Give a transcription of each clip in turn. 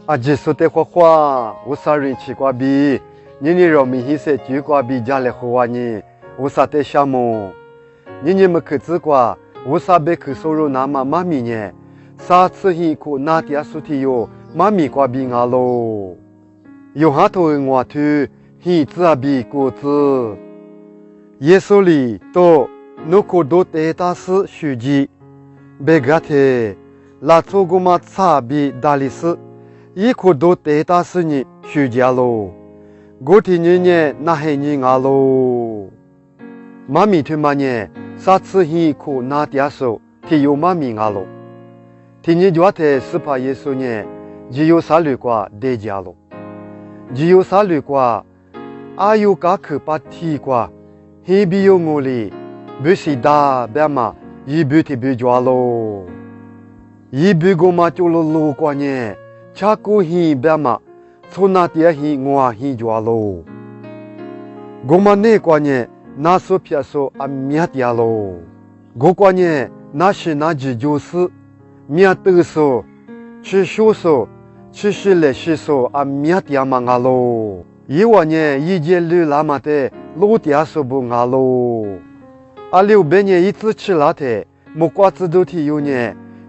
阿吉说的话，我啥人去过比，你让明显是去过比家里话呢，我啥的项目，你们去知过，我啥被去收入那么妈咪呢？啥次hin ko na tia suti yo mami kwa bi nga lo yo ha to ngwa thu hi tsa bi ko tsu yeso li to no ko do te ta su shu ji be ga the la tso go ma tsa bi dali su yi ko do te ta su ni shu ja lo go ti ni ne na he ni nga lo mami thu ma ne sa tsu hi ko na tia so ti yo mami nga loทีนี้จวดเทสภาเยซูเนี่ยจิโยสาลุกว่าเดจาโลจิโยสาลุกว่าอายุกาคือปัตทีกว่าเฮบิโยงูลีบุสิดาเบมายีบุติบุจวาโลยีบุกมาจุลโลกว่าเนี่ยชากูฮีเบมาโซนาเตียฮีงัวฮีจวาโลกมาเนกว่าเนี่ยนาสุพิยาโซอามียติยาโลกกว่าเนี่ยนาชินาจิโยสမြတ်တဆိုချီရှိုးဆိုချီရှိလေရှိဆိုအမြတ်ရမငါလိုယေဝညေယီကျဲလူလာမတဲ့လို့တရားဆိုဘူးငါလိုအလျောဘညေဤသချလာတဲ့မကွာသဒုတိယညေ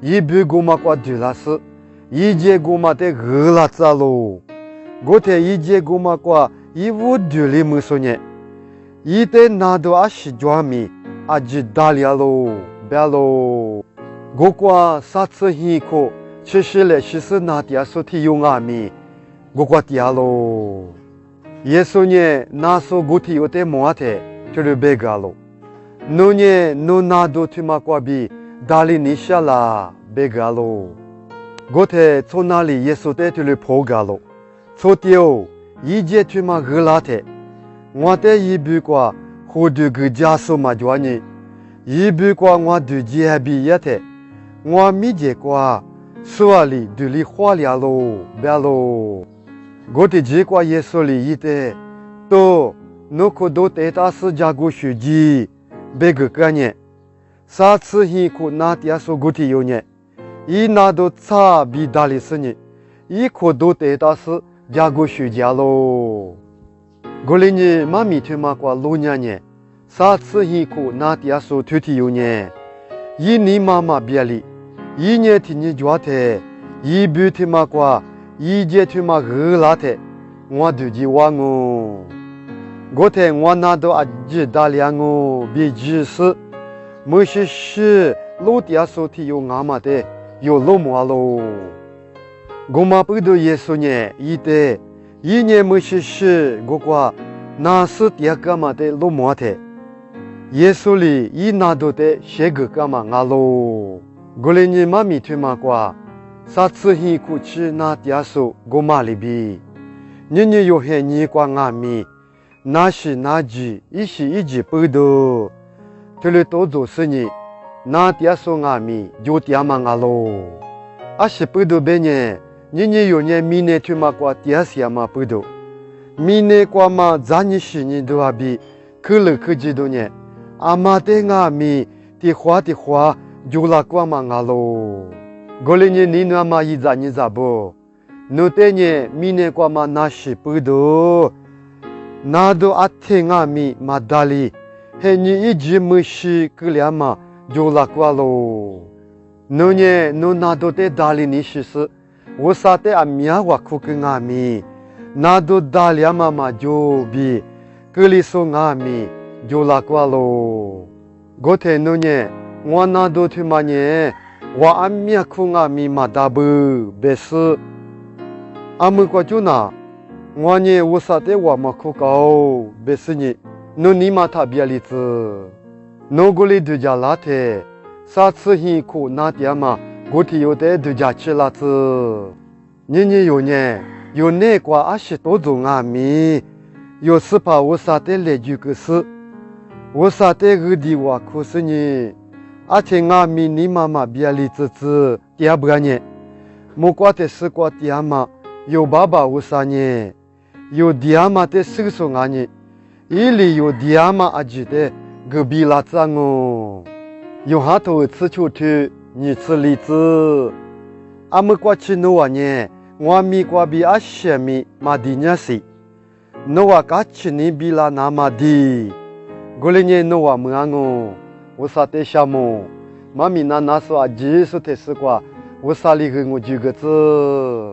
ယီဘူဂမကွာဒူလာစယီကျဲဂမတဲ့ဂလာသလိုဂိုတဲ့ယီကျဲဂမကွာယီဝဒူလီမဆိုညေယီတဲ့နာဒိုအရှိဂျွာမီအဂျီဒါလျာလိုဘဲလိုgo kwa sa tsu hi ko chi shi le shi su na tia so ti yu nga mi go kwa tia lo yesu nye na so go ti yo te mo ate tu le be ga lo no nye no na do tu ma kwa bi dali ni sha la be ga lo go te tso na li yesu te tu le po ga lo tso ti yo yi je tu ma ge la te ngwa te yi bu kwa ho du ge ja so ma jwa ni yi bu kwa ngwa du ji ha bi ya te我咪结果，所里对里花了喽，别喽。我的结果也说里一的，都那可都得到是加过手机，别个干呢。啥次hin可拿点说我的有呢，一拿到差比大的是呢，一可都得到是加过手机喽。我里呢，妈咪他妈过老年呢，啥次hin可拿点说土地有呢，一你妈妈别里。一年天你抓的，一步天嘛过，一节天嘛热拉的，我都去玩哦。我天我拿到阿吉大量哦，比只是，没些事，老爹说的有俺妈的，有老母喽。我妈不都也说呢，一年没些事，我过那是爹干嘛的老母的，耶稣里一拿到的些个干嘛俺喽。我哩你妈咪推嘛过，啥次hin过去那点数我妈里比，你有些你过俺咪，那是那句一时一句不多，这里多做事呢，那点数俺咪就点嘛俺喽，阿是不多别呢，你有呢明年推嘛过点些嘛不多，明年过嘛咱你是你都阿比，可了可知道呢，阿妈的俺咪的话。就拉过嘛俺喽，过了年你那嘛一咋你咋不？那天呢，明年过嘛那是不多，那都阿听俺咪嘛大哩，嘿你一直没事个了嘛就拉过喽。那呢，那都得大哩你是，我啥的阿米啊我哭跟俺咪，那都大哩嘛就比，个里说俺咪就拉过喽。过天那呢。我那都去嘛呢？我阿米哭阿米嘛大不别是，阿姆过就那，我呢我啥的我嘛哭高别是呢，那你嘛他别例子，那个里度假拉的，啥次hin哭那点嘛，我提有的度假去拉子，你有呢，有那个阿是多种阿米，有时怕我啥的来就个是，我啥的个地我哭是呢。阿听阿咪你妈妈别里子爹不干呢，莫怪的是怪爹妈，有爸爸有啥呢？有爹妈的叔叔阿呢，伊里有爹妈阿记的隔壁拉张哦，有哈头吃球去，你吃栗子，阿莫怪去弄啊呢，我米瓜比阿些米马迪尼西，诺瓦卡奇尼比拉那马迪，古里尼诺瓦木安哦，我啥得项目，妈咪那那说啊，技术特斯瓜，我啥里个我举个字。